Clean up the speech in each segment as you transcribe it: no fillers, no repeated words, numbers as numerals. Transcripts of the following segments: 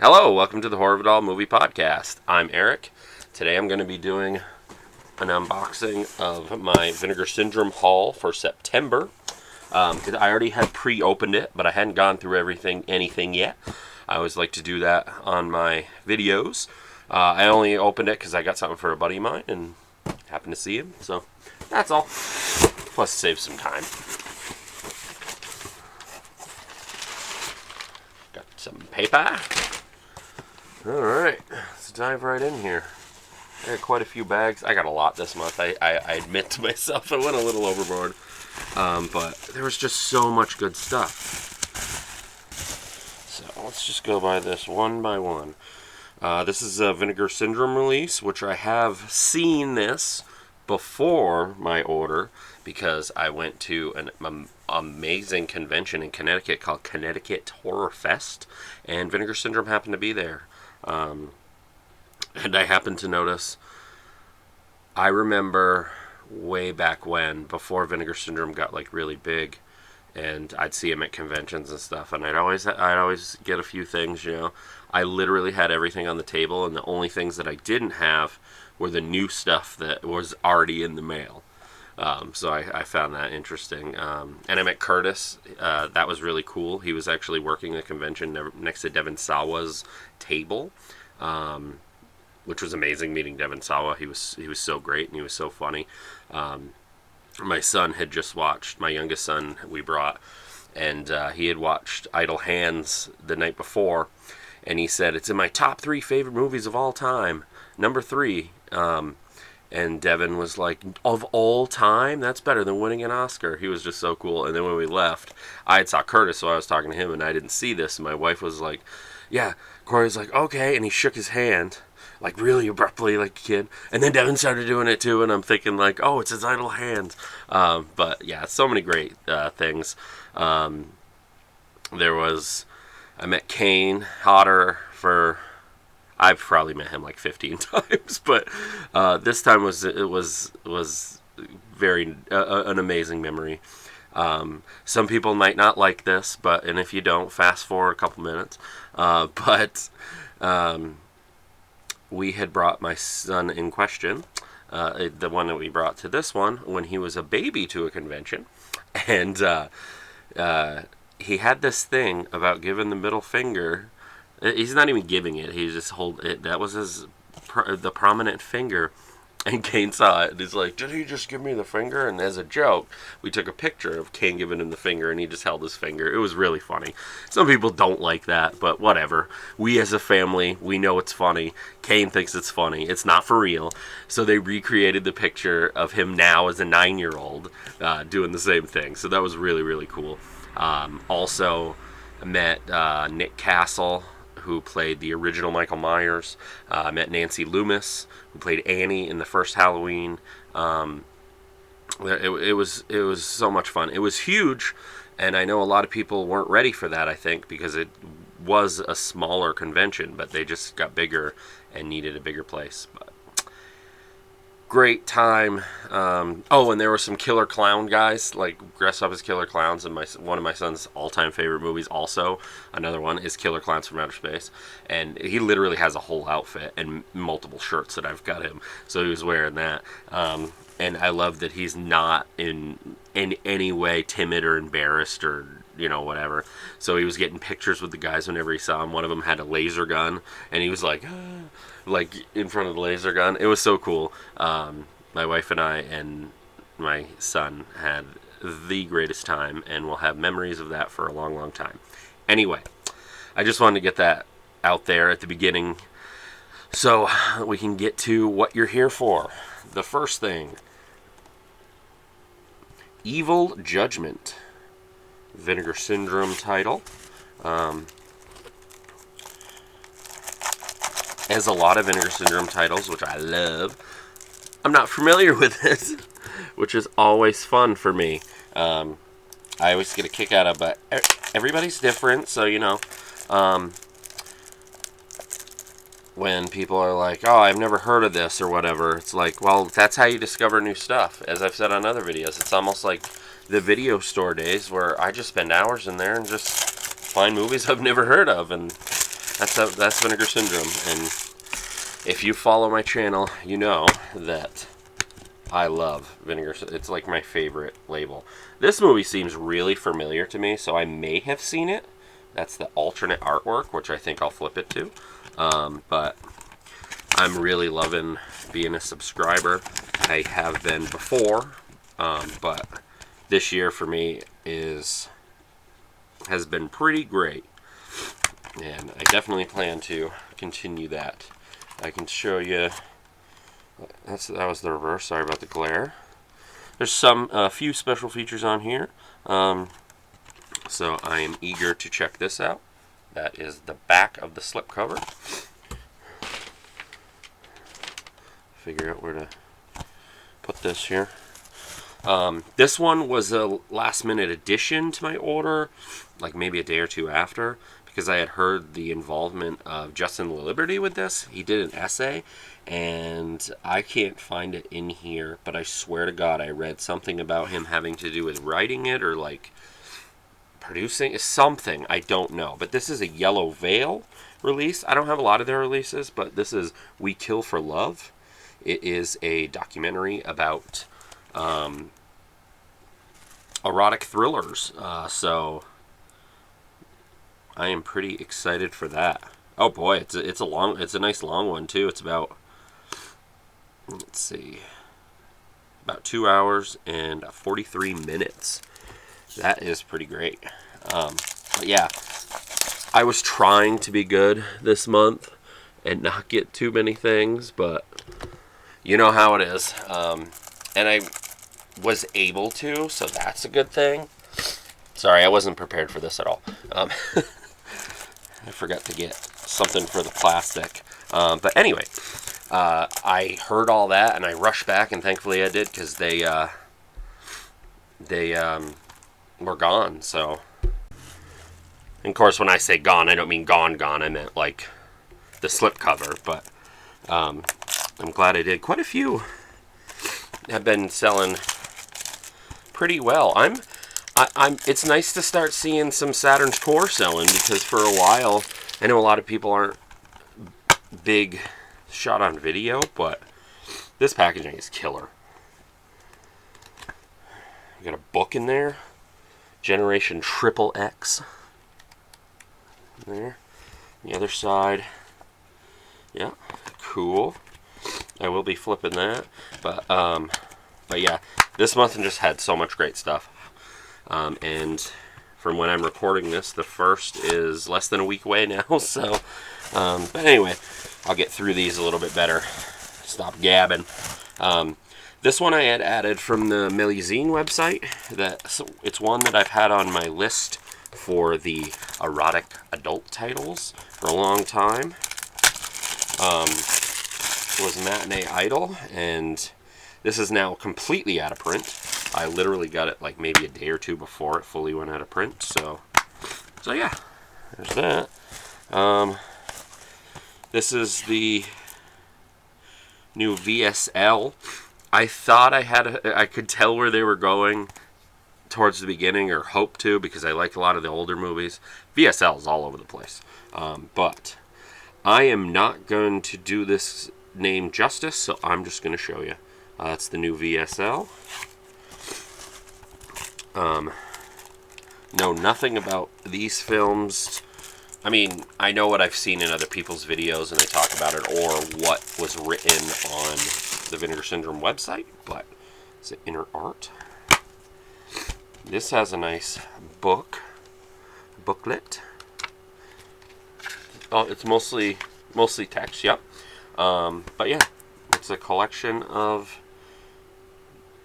Hello, welcome to the Horror of It All Movie Podcast. I'm Eric. Today I'm going to be doing an unboxing of my Vinegar Syndrome haul for September. I already had pre-opened it, but I hadn't gone through anything yet. I always like to do that on my videos. I only opened it because I got something for a buddy of mine and happened to see him, so that's all. Plus, save some time. Got some paper. Alright, let's dive right in here. I got quite a few bags. I got a lot this month. I admit to myself I went a little overboard. But there was just so much good stuff. So let's just go by this one by one. This is a Vinegar Syndrome release, which I have seen this before my order because I went to an amazing convention in Connecticut called Connecticut Horror Fest, and Vinegar Syndrome happened to be there. And I happened to notice, I remember way back when, before Vinegar Syndrome got like really big, and I'd see him at conventions and stuff, and I'd always get a few things, you know. I literally had everything on the table, and the only things that I didn't have were the new stuff that was already in the mail. So I found that interesting. And I met Curtis. That was really cool. He was actually working the convention next to Devon Sawa's table, which was amazing meeting Devon Sawa. He was so great and he was so funny. My son had just watched, my youngest son we brought, and he had watched Idle Hands the night before, and he said, it's in my top 3 favorite movies of all time. Number 3. And Devin was like, of all time? That's better than winning an Oscar. He was just so cool. And then when we left, I had saw Curtis, so I was talking to him, and I didn't see this. And my wife was like, yeah. Corey's like, okay. And he shook his hand, like really abruptly, like a kid. And then Devin started doing it too, and I'm thinking like, oh, it's his idle hand. But yeah, so many great things. I met Kane Hodder for... I've probably met him like 15 times, but this time was very an amazing memory. Some people might not like this, and if you don't, fast forward a couple minutes. But we had brought my son in question, the one that we brought to this one, when he was a baby to a convention, and he had this thing about giving the middle finger. He's not even giving it. He just hold it. That was the prominent finger. And Kane saw it. And he's like, did he just give me the finger? And as a joke, we took a picture of Kane giving him the finger, and he just held his finger. It was really funny. Some people don't like that, but whatever. We as a family, we know it's funny. Kane thinks it's funny. It's not for real. So they recreated the picture of him now as a 9-year-old doing the same thing. So that was really, really cool. Also, I met Nick Castle, who played the original Michael Myers. I met Nancy Loomis, who played Annie in the first Halloween. It was so much fun. It was huge, and I know a lot of people weren't ready for that, I think, because it was a smaller convention, but they just got bigger and needed a bigger place. But great time. And there were some killer clown guys, like dressed up as killer clowns, and one of my son's all-time favorite movies also, another one, is Killer Clowns from Outer Space, and he literally has a whole outfit and multiple shirts that I've got him, so he was wearing that. And I love that he's not in any way timid or embarrassed or whatever. So he was getting pictures with the guys whenever he saw them. One of them had a laser gun, and he was like, like in front of the laser gun. It was so cool. My wife and I and my son had the greatest time, and we'll have memories of that for a long, long time. Anyway, I just wanted to get that out there at the beginning so we can get to what you're here for. The first thing, Evil Judgment, Vinegar Syndrome title. As a lot of Vinegar Syndrome titles, which I love, I'm not familiar with it, which is always fun for me. I always get a kick out of, but everybody's different, so when people are like, oh, I've never heard of this or whatever, it's like, well, that's how you discover new stuff. As I've said on other videos, it's almost like the video store days where I just spend hours in there and just find movies I've never heard of, and that's Vinegar Syndrome. And if you follow my channel, you know that I love Vinegar. It's like my favorite label. This movie seems really familiar to me, so I may have seen it. That's the alternate artwork, which I think I'll flip it to. But I'm really loving being a subscriber. I have been before, but this year for me has been pretty great. And I definitely plan to continue that. I can show you. That was the reverse. Sorry about the glare. There's a few special features on here. So I am eager to check this out. That is the back of the slipcover. Figure out where to put this here. This one was a last-minute addition to my order, like maybe a day or two after, because I had heard the involvement of Justin Liberty with this. He did an essay, and I can't find it in here, but I swear to God I read something about him having to do with writing it or like producing something. I don't know. But this is a Yellow Veil release. I don't have a lot of their releases, but this is We Kill for Love. It is a documentary about erotic thrillers. So I am pretty excited for that. Oh boy, it's a nice long one too. It's about, let's see, about 2 hours and 43 minutes. That is pretty great. But yeah, I was trying to be good this month and not get too many things, but you know how it is. And I was able to, so that's a good thing. Sorry, I wasn't prepared for this at all. I forgot to get something for the plastic. But anyway, I heard all that and I rushed back, and thankfully I did, because they were gone. So, and of course, when I say gone, I don't mean gone. I meant like the slipcover. But I'm glad I did. Quite a few have been selling pretty well. It's nice to start seeing some Saturn's Core selling, because for a while, I know a lot of people aren't big shot on video, but this packaging is killer. We got a book in there, Generation Triple X. There, the other side. Yeah, cool. I will be flipping that, but yeah, this month just had so much great stuff. And from when I'm recording this, the first is less than a week away now. So, but anyway, I'll get through these a little bit better. Stop gabbing. This one I had added from the Millizine website. It's one that I've had on my list for the erotic adult titles for a long time. It was Matinee Idol, and this is now completely out of print. I literally got it like maybe a day or two before it fully went out of print. So yeah, there's that. This is the new VSL. I thought I could tell where they were going towards the beginning, or hope to, because I like a lot of the older movies. VSL is all over the place. But I am not going to do this name justice, so I'm just going to show you. That's the new VSL. Know nothing about these films. I mean, I know what I've seen in other people's videos and they talk about it, or what was written on the Vinegar Syndrome website, but it's an inner art. This has a nice booklet. Oh, it's mostly text, yep. But yeah, it's a collection of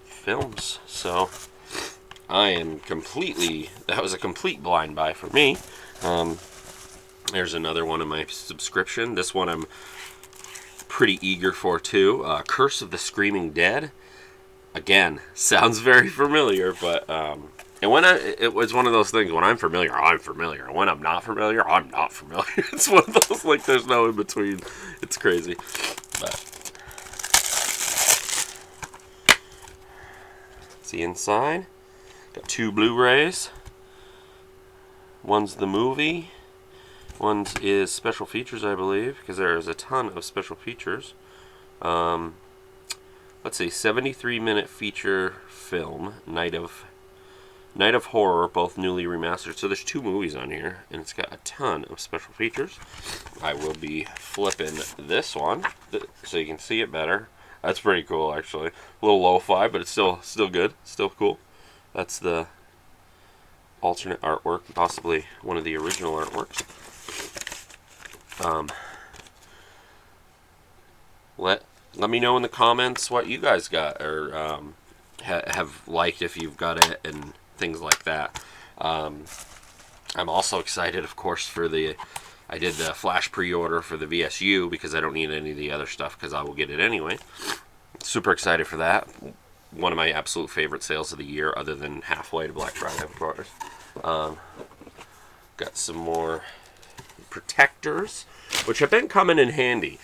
films, so I am that was a complete blind buy for me. There's another one of my subscription. This one I'm pretty eager for too. Curse of the Screaming Dead. Again, sounds very familiar, but and it was one of those things. When I'm familiar, I'm familiar. And when I'm not familiar, I'm not familiar. It's one of those, like, there's no in between. It's crazy. But see inside. Got 2 Blu-rays. One's the movie. one is special features, I believe, because there is a ton of special features. Let's see, 73-minute feature film, Night of Horror, both newly remastered. So there's 2 movies on here, and it's got a ton of special features. I will be flipping this one so you can see it better. That's pretty cool, actually. A little lo-fi, but it's still good, still cool. That's the alternate artwork, possibly one of the original artworks. Let me know in the comments what you guys got, or have liked, if you've got it, and things like that. I'm also excited, of course, I did the flash pre-order for the VSU because I don't need any of the other stuff because I will get it anyway. Super excited for that. One of my absolute favorite sales of the year, other than halfway to Black Friday, of course. Got some more protectors, which have been coming in handy.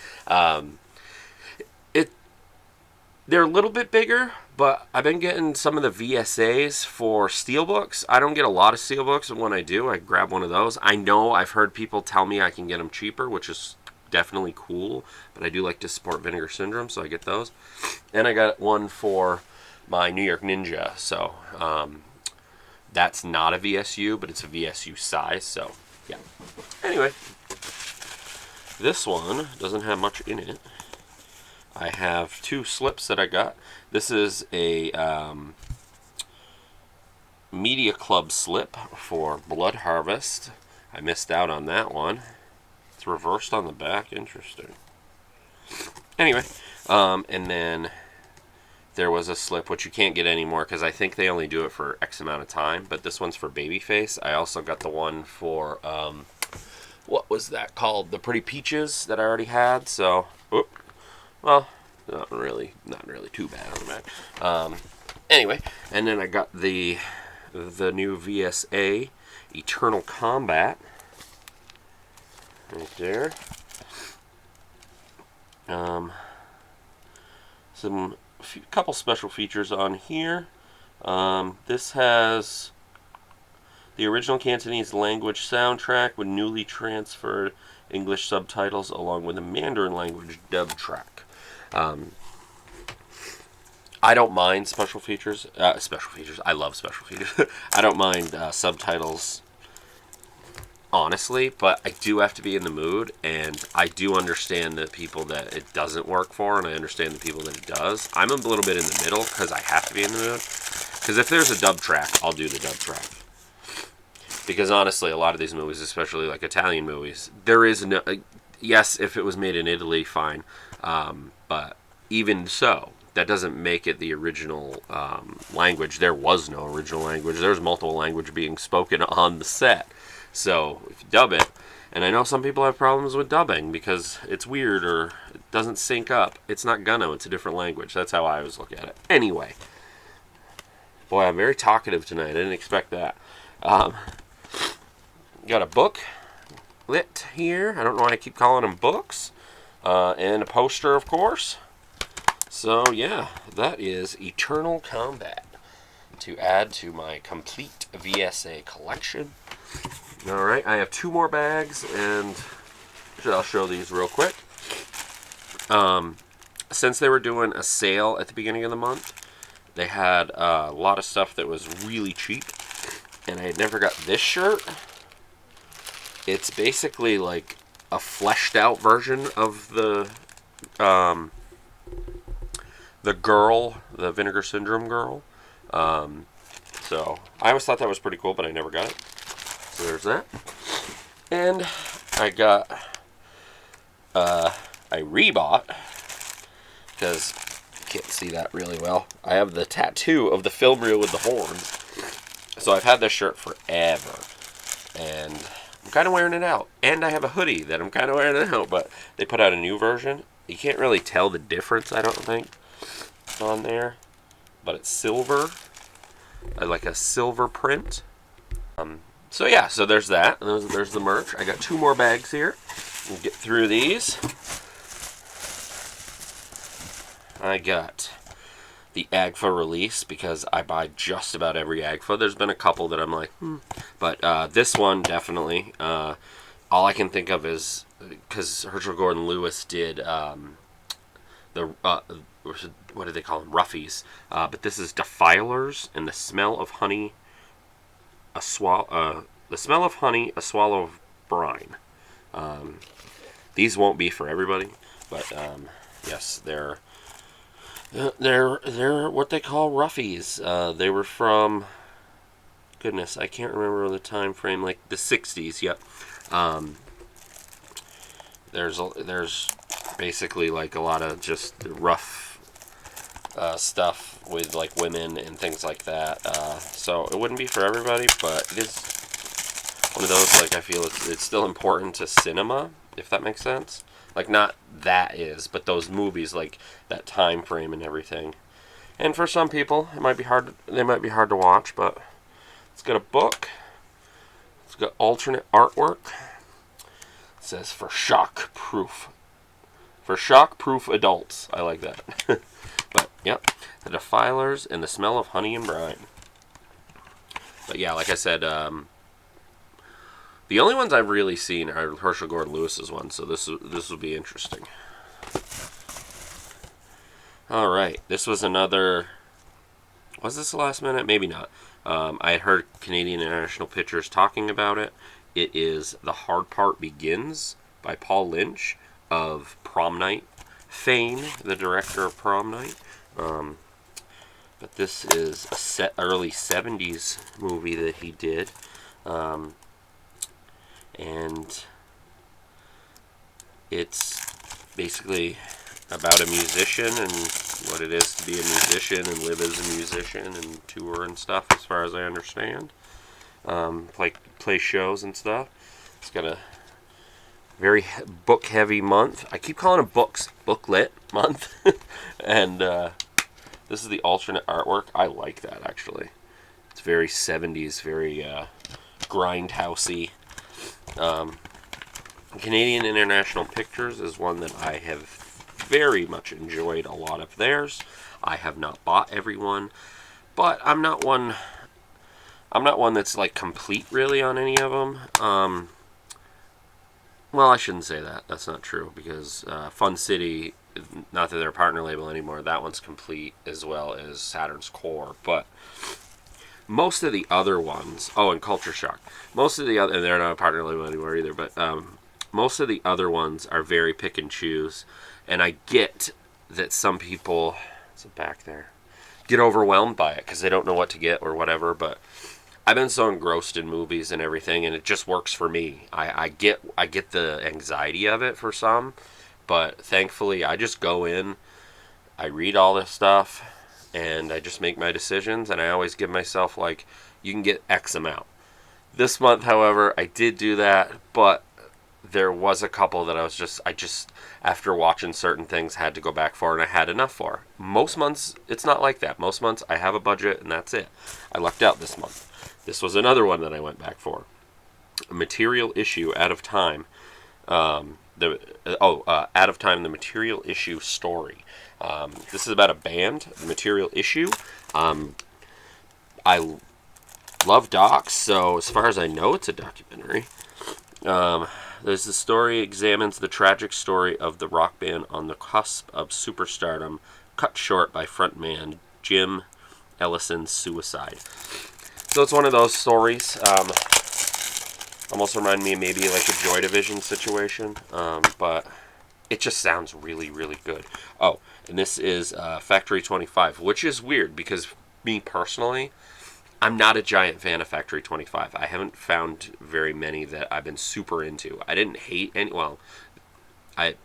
They're a little bit bigger, but I've been getting some of the VSAs for steelbooks. I don't get a lot of steelbooks, and when I do, I grab one of those. I know I've heard people tell me I can get them cheaper, which is definitely cool, but I do like to support Vinegar Syndrome, so I get those. And I got one for my New York Ninja, so that's not a VSU, but it's a VSU size, so yeah. Anyway, this one doesn't have much in it. I have 2 slips that I got. This is a Media Club slip for Blood Harvest. I missed out on that one. It's reversed on the back. Interesting. Anyway, and then there was a slip, which you can't get anymore because I think they only do it for X amount of time, but this one's for Babyface. I also got the one for, what was that called? The Pretty Peaches that I already had, so, well, not really too bad on the back. Anyway, and then I got the new VSA Eternal Combat right there. Couple special features on here. This has the original Cantonese language soundtrack with newly transferred English subtitles, along with a Mandarin language dub track. I don't mind special features. I love special features. I don't mind subtitles, honestly, but I do have to be in the mood, and I do understand the people that it doesn't work for, and I understand the people that it does. I'm a little bit in the middle because I have to be in the mood. Because if there's a dub track, I'll do the dub track. Because honestly, a lot of these movies, especially like Italian movies, there is no... yes, if it was made in Italy, fine. But even so, that doesn't make it the original language. There was no original language. There's multiple language being spoken on the set. So if you dub it, and I know some people have problems with dubbing because it's weird or it doesn't sync up. It's not gonna. It's a different language. That's how I always look at it. Anyway. Boy, I'm very talkative tonight. I didn't expect that. Got a book lit here. I don't know why I keep calling them books. And a poster, of course. So, yeah, that is Eternal Combat to add to my complete VSA collection. Alright, I have 2 more bags, and I'll show these real quick. Since they were doing a sale at the beginning of the month, they had a lot of stuff that was really cheap, and I had never got this shirt. It's basically like a fleshed out version of the girl, the Vinegar Syndrome girl. So I always thought that was pretty cool, but I never got it. So there's that. And I got I rebought, because you can't see that really well. I have the tattoo of the film reel with the horns. So I've had this shirt forever, and I'm kind of wearing it out. And I have a hoodie that I'm kind of wearing it out, but they put out a new version. You can't really tell the difference, I don't think, on there. But it's silver. I like a silver print. So yeah, so there's that. There's the merch. I got 2 more bags here. We'll get through these. I got the AGFA release because I buy just about every AGFA. There's been a couple that I'm like, But this one, definitely. all I can think of is because Herschel Gordon Lewis did the what do they call them, Roughies, but this is Defilers and the Smell of Honey, the Smell of Honey, a Swallow of Brine. These won't be for everybody, but yes, they're what they call Roughies. They were from, goodness, I can't remember the time frame, like the 60s. Yep. There's basically like a lot of just rough stuff with like women and things like that. So it wouldn't be for everybody, but it is one of those, like, I feel it's still important to cinema, if that makes sense. Like, not that is, but those movies, like that time frame and everything. And for some people, it might be hard. They might be hard to watch, but it's got a book. It's got alternate artwork. It says for shock proof. For shock proof adults. I like that. But yep, the Defilers and the Smell of Honey and Brine. But yeah, like I said, the only ones I've really seen are Herschel Gordon Lewis's ones, so this will be interesting. All right, this was another. Was this the last minute? Maybe not. I had heard Canadian International Pictures talking about it. It is The Hard Part Begins by Paul Lynch of Prom Night fame, the director of Prom Night. But this is a early 70s movie that he did. And it's basically about a musician and what it is to be a musician and live as a musician and tour and stuff, as far as I understand. Play shows and stuff. It's got a very book-heavy month. I keep calling it booklet month. And this is the alternate artwork. I like that, actually. It's very 70s, very grindhousey. Canadian International Pictures is one that I have very much enjoyed a lot of theirs. I have not bought every one, but I'm not one that's like complete really on any of them. Well, I shouldn't say that. That's not true, because Fun City, not that they're a partner label anymore, that one's complete, as well as Saturn's Core. But most of the other ones, and Culture Shock, and they're not a partner label anymore either, but most of the other ones are very pick and choose. And I get that some people, is it back there, get overwhelmed by it because they don't know what to get or whatever, but I've been so engrossed in movies and everything, and it just works for me. I get the anxiety of it for some, but thankfully I just go in, I read all this stuff, and I just make my decisions, and I always give myself, like, you can get X amount. This month, however, I did do that, but there was a couple that I just after watching certain things had to go back for, and I had enough for. Most months it's not like that. Most months I have a budget and that's it. I lucked out this month. This was another one that I went back for. A Material Issue, Out of Time. Out of Time, the Material Issue Story. This is about a band, the Material Issue. I love docs, so as far as I know, it's a documentary. There's the story examines the tragic story of the rock band on the cusp of superstardom, cut short by frontman Jim Ellison's suicide. So it's one of those stories. Almost remind me of maybe like a Joy Division situation, but it just sounds really, really good. Oh, and this is Factory 25, which is weird because me personally, I'm not a giant fan of Factory 25. I haven't found very many that I've been super into. I didn't hate any. Well, I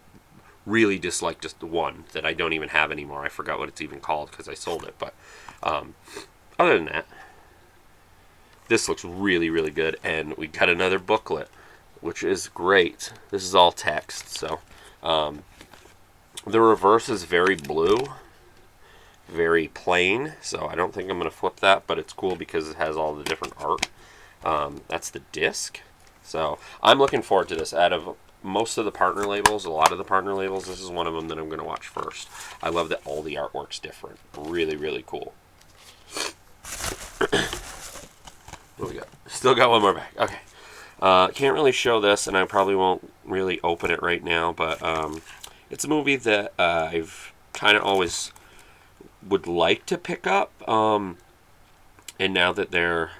really disliked just the one that I don't even have anymore. I forgot what it's even called because I sold it. But other than that, this looks really, really good. And we got another booklet, which is great. This is all text. So the reverse is very blue. Very plain, so I don't think I'm going to flip that, but it's cool because it has all the different art. That's the disc. So I'm looking forward to this. Out of most of the partner labels, a lot of the partner labels, this is one of them that I'm going to watch first. I love that all the artwork's different. Really, really cool. What we got? Still got one more back. Okay. Can't really show this, and I probably won't really open it right now, but it's a movie that I've kind of always would like to pick up. And now that they're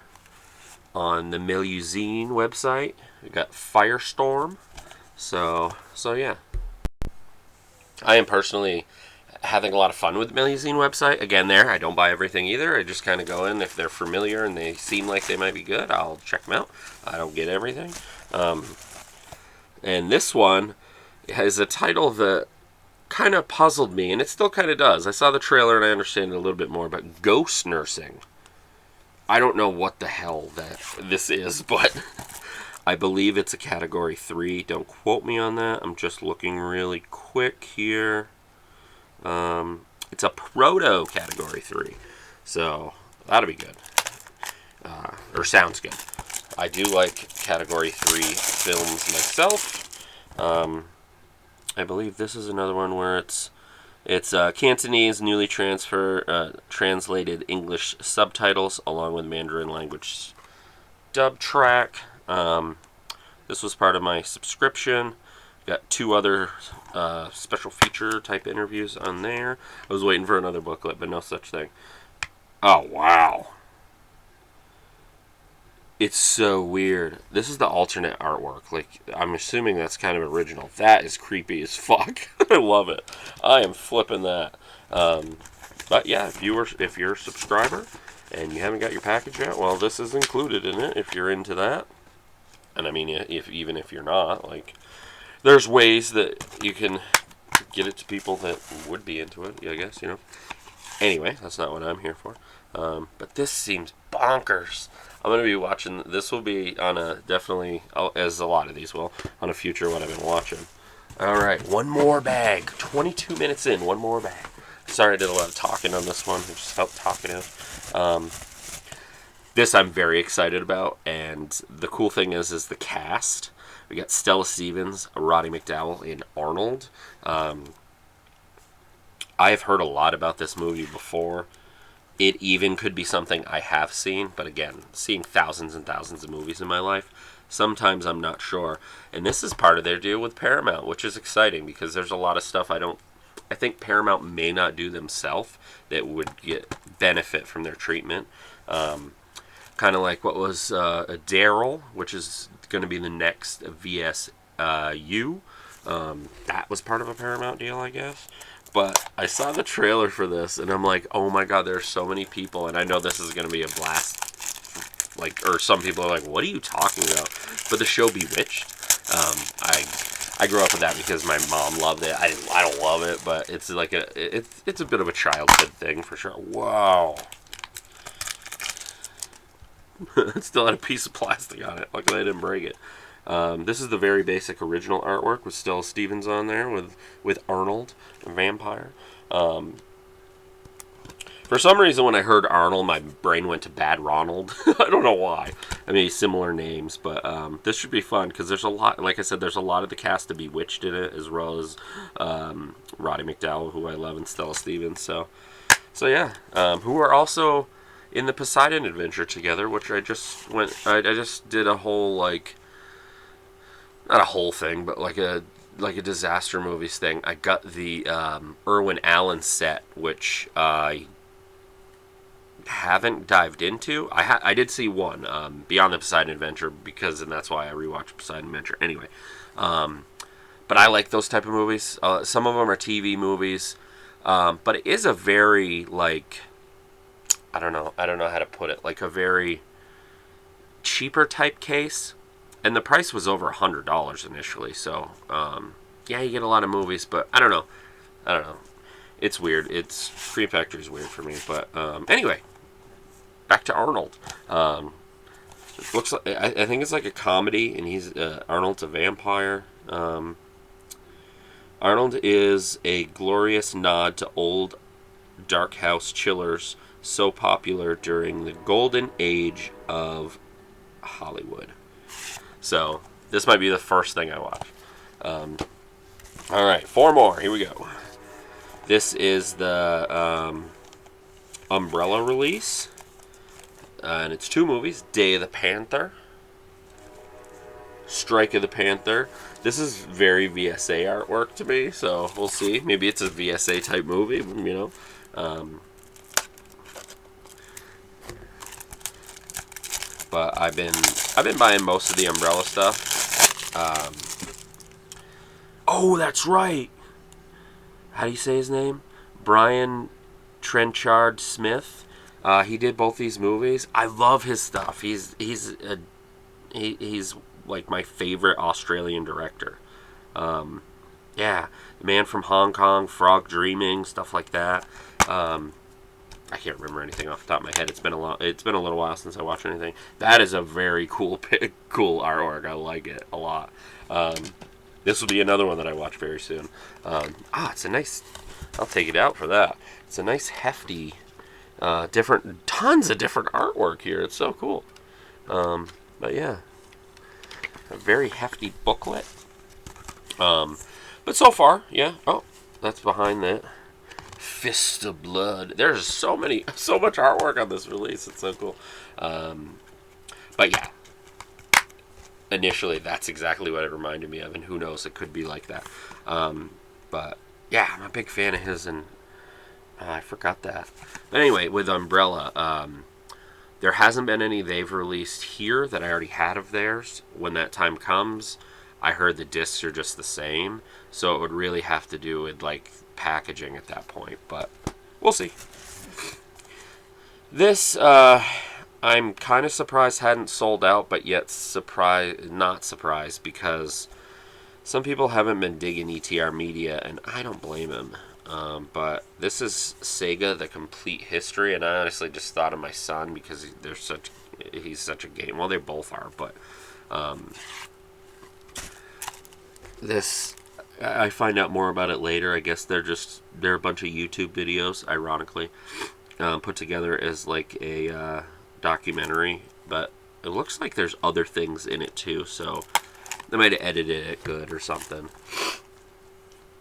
on the Melusine website, we got Firestorm. So yeah. I am personally having a lot of fun with the Melusine website. Again, I don't buy everything either. I just kind of go in. If they're familiar and they seem like they might be good, I'll check them out. I don't get everything. And this one has a title that kind of puzzled me, and it still kind of does. I saw the trailer and I understand it a little bit more, but Ghost Nursing. I don't know what the hell this is, but I believe it's a Category 3. Don't quote me on that. I'm just looking really quick here. It's a proto Category 3. So, that'll be good. Or sounds good. I do like Category 3 films myself. I believe this is another one where it's Cantonese, newly translated English subtitles, along with Mandarin language dub track. This was part of my subscription. Got 2 other special feature type interviews on there. I was waiting for another booklet, but no such thing. Oh, wow. It's so weird. This is the alternate artwork. Like, I'm assuming that's kind of original. That is creepy as fuck. I love it. I am flipping that. But yeah, if you're a subscriber and you haven't got your package yet, well, this is included in it if you're into that. And I mean, even if you're not, like, there's ways that you can get it to people that would be into it, I guess, Anyway, that's not what I'm here for. But this seems bonkers. I'm going to be watching, this will be on definitely, as a lot of these will, on a future what I've been watching. Alright, one more bag. 22 minutes in, one more bag. Sorry I did a lot of talking on this one. I just felt talkative. This I'm very excited about, and the cool thing is the cast. We got Stella Stevens, Roddy McDowall, and Arnold. I've heard a lot about this movie before. It even could be something I have seen, but again, seeing thousands and thousands of movies in my life, sometimes I'm not sure. And this is part of their deal with Paramount, which is exciting because there's a lot of stuff I think Paramount may not do themselves that would get benefit from their treatment. Kind of like what was Daryl, which is going to be the next VSU. That was part of a Paramount deal, I guess. But I saw the trailer for this, and I'm like, oh my god, there's so many people, and I know this is going to be a blast. Like, or some people are like, what are you talking about? But the show Bewitched, I grew up with that because my mom loved it. I don't love it, but it's like it's a bit of a childhood thing for sure. Wow. It still had a piece of plastic on it. Luckily I didn't break it. This is the very basic original artwork with Stella Stevens on there with Arnold, a vampire. For some reason, when I heard Arnold, my brain went to Bad Ronald. I don't know why. I mean, similar names, but this should be fun because there's a lot. Like I said, there's a lot of the cast to Bewitched in it, as well as Roddy McDowall, who I love, and Stella Stevens. So yeah, who are also in the Poseidon Adventure together, which I just did a whole not a whole thing, but like a disaster movies thing. I got the Irwin Allen set, which I haven't dived into. I did see one, Beyond the Poseidon Adventure, and that's why I rewatched Poseidon Adventure anyway. But I like those type of movies. Some of them are TV movies, but it is a very I don't know how to put it, like a very cheaper type case. And the price was over $100 initially, so yeah, you get a lot of movies, but I don't know. It's weird. Scream Factory is weird for me, but anyway, back to Arnold. It looks like I think it's like a comedy, and he's Arnold's a vampire. Arnold is a glorious nod to old dark house chillers so popular during the golden age of Hollywood. So, this might be the first thing I watch. Alright, 4 more. Here we go. This is the Umbrella release. And it's 2 movies. Day of the Panther. Strike of the Panther. This is very VSA artwork to me, so we'll see. Maybe it's a VSA type movie, you know. But I've been buying most of the Umbrella stuff. Oh, that's right. How do you say his name? Brian Trenchard Smith. He did both these movies. I love his stuff. He's like my favorite Australian director. Yeah, The Man from Hong Kong, Frog Dreaming, stuff like that. I can't remember anything off the top of my head. It's been a little while since I watched anything. That is a very cool artwork. I like it a lot. This will be another one that I watch very soon. It's a nice. I'll take it out for that. It's a nice hefty, tons of different artwork here. It's so cool. But yeah, a very hefty booklet. But so far, yeah. Oh, that's behind that. Fist of Blood. There's so much artwork on this release. It's so cool. But yeah, initially that's exactly what it reminded me of, and who knows, it could be like that. But yeah, I'm a big fan of his, and I forgot that. But anyway, with Umbrella, there hasn't been any they've released here that I already had of theirs. When that time comes, I heard the discs are just the same, so it would really have to do with like packaging at that point, but we'll see. This I'm kind of surprised hadn't sold out, but yet not surprised, because some people haven't been digging ETR Media, and I don't blame them. But this is Sega: The Complete History, and I honestly just thought of my son because he's such a game. Well, they both are, but this, I find out more about it later. I guess they're a bunch of YouTube videos, ironically, put together as like a documentary, but it looks like there's other things in it too, so they might have edited it good or something.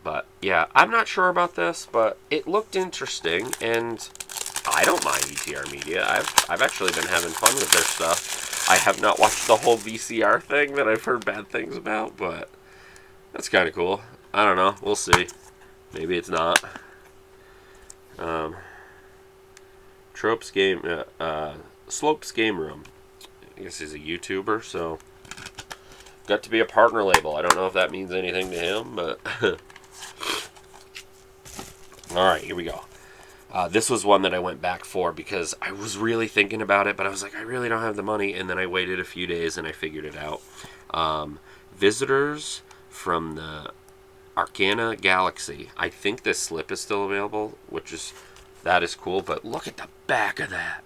But yeah, I'm not sure about this, but it looked interesting, and I don't mind ETR Media. I've actually been having fun with their stuff. I have not watched the whole VCR thing that I've heard bad things about, but that's kind of cool. I don't know. We'll see. Maybe it's not. Slopes Game Room. I guess he's a YouTuber, so got to be a partner label. I don't know if that means anything to him, but all right, here we go. This was one that I went back for because I was really thinking about it, but I was like, I really don't have the money, and then I waited a few days and I figured it out. Visitors from the Arcana Galaxy. I think this slip is still available, that is cool, but look at the back of that.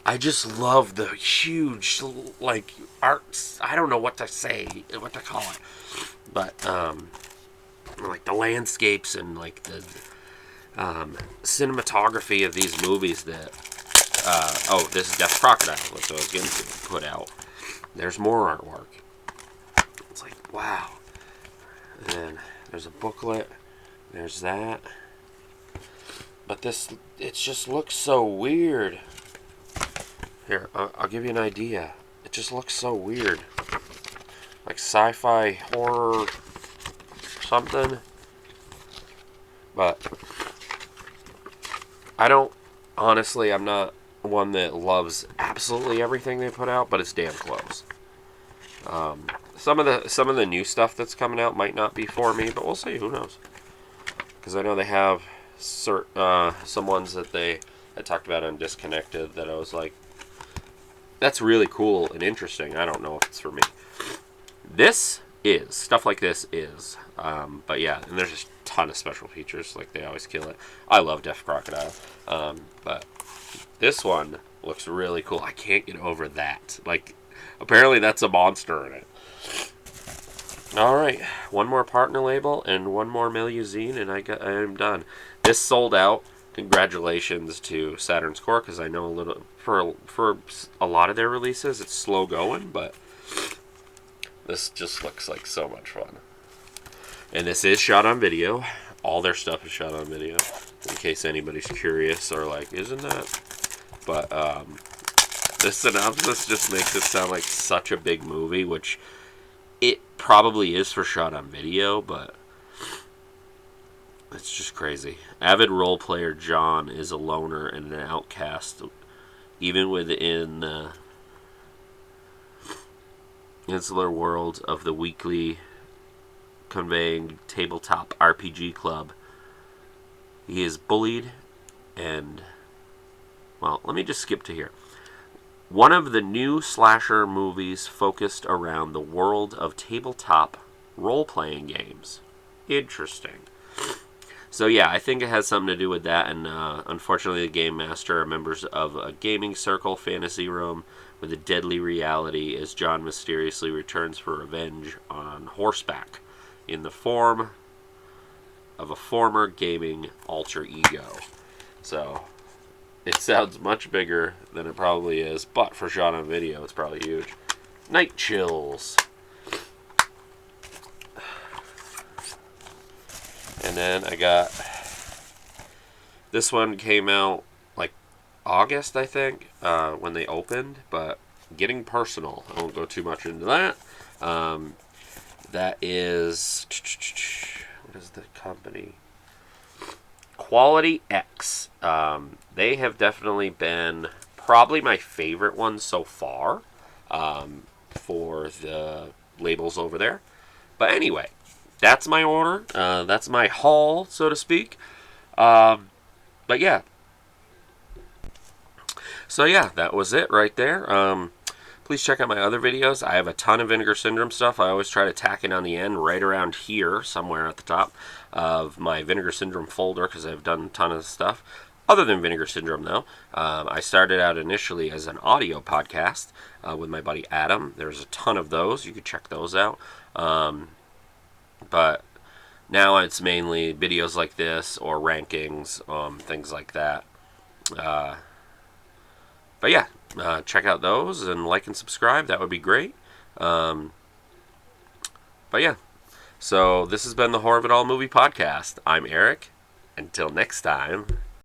I just love the huge, like, arts. I don't know what to call it. But, like, the landscapes and, like, the cinematography of these movies that, this is Death Crocodile, which I was going to put out. There's more artwork. It's like, wow. And then there's a booklet. There's that. But it just looks so weird. Here, I'll give you an idea. It just looks so weird. Like sci-fi, horror, something. But I'm not one that loves absolutely everything they put out, but it's damn close. Some of the new stuff that's coming out might not be for me, but we'll see. Who knows? Because I know they have some ones that they had talked about on Disconnected that I was like, that's really cool and interesting. I don't know if it's for me. Stuff like this is. But yeah, and there's just a ton of special features. Like, they always kill it. I love Death Crocodile. But this one looks really cool. I can't get over that. Like, apparently that's a monster in it. Alright, one more partner label and one more Miluzine, and I'm done. This sold out. Congratulations to Saturn's Core, because I know a little for a lot of their releases it's slow going, but this just looks like so much fun. And this is shot on video. All their stuff is shot on video, in case anybody's curious or like, isn't that? But The synopsis just makes it sound like such a big movie, which it probably is for shot on video, but it's just crazy. Avid role player John is a loner and an outcast, even within the insular world of the weekly conveying tabletop RPG club. He is bullied and, well, let me just skip to here. One of the new slasher movies focused around the world of tabletop role-playing games. Interesting. So yeah, I think it has something to do with that, and unfortunately the Game Master are members of a gaming circle fantasy room with a deadly reality as John mysteriously returns for revenge on horseback in the form of a former gaming alter ego. So, it sounds much bigger than it probably is, but for shot on video, it's probably huge. Night Chills. And then I got, this one came out like August, I think, when they opened, but Getting Personal. I won't go too much into that. That is, what is the company? Quality X. They have definitely been probably my favorite one so far for the labels over there. But anyway, that's my order. That's my haul, so to speak. But yeah. So yeah, that was it right there. Please check out my other videos. I have a ton of Vinegar Syndrome stuff. I always try to tack it on the end right around here, somewhere at the top of my Vinegar Syndrome folder, because I've done a ton of stuff. Other than Vinegar Syndrome, though, I started out initially as an audio podcast with my buddy Adam. There's a ton of those. You could check those out. But now it's mainly videos like this or rankings, things like that. But yeah, check out those and like and subscribe. That would be great. But yeah, so this has been the Horror of It All Movie Podcast. I'm Eric. Until next time.